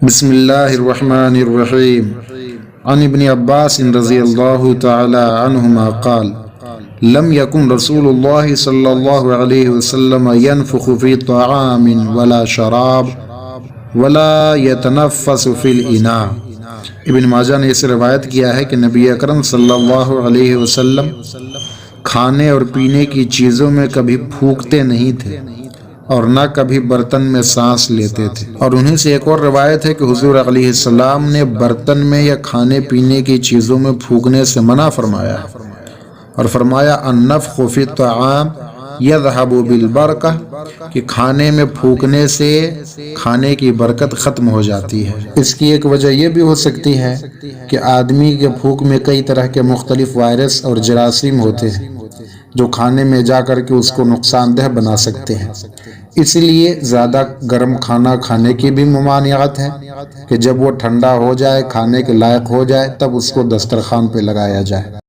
بسم اللہ الرحمن الرحیم عن ابن عباس رضی اللہ تعالی عنہما قال لم يكن رسول اللہ صلی اللہ علیہ وسلم ينفخ في طعام ولا شراب ولا يتنفس في الاناء۔ ابن ماجہ نے اسے روایت کیا ہے کہ نبی اکرم صلی اللہ علیہ وسلم کھانے اور پینے کی چیزوں میں کبھی پھونکتے نہیں تھے اور نہ کبھی برتن میں سانس لیتے تھے۔ اور انہیں سے ایک اور روایت ہے کہ حضور علیہ السلام نے برتن میں یا کھانے پینے کی چیزوں میں پھونکنے سے منع فرمایا اور فرمایا النفخ فی الطعام یذهب بالبرکہ، کہ کھانے میں پھونکنے سے کھانے کی برکت ختم ہو جاتی ہے۔ اس کی ایک وجہ یہ بھی ہو سکتی ہے کہ آدمی کے پھونک میں کئی طرح کے مختلف وائرس اور جراثیم ہوتے ہیں جو کھانے میں جا کر کے اس کو نقصان دہ بنا سکتے ہیں۔ اس لیے زیادہ گرم کھانا کھانے کی بھی ممانعت ہے کہ جب وہ ٹھنڈا ہو جائے، کھانے کے لائق ہو جائے، تب اس کو دسترخوان پہ لگایا جائے۔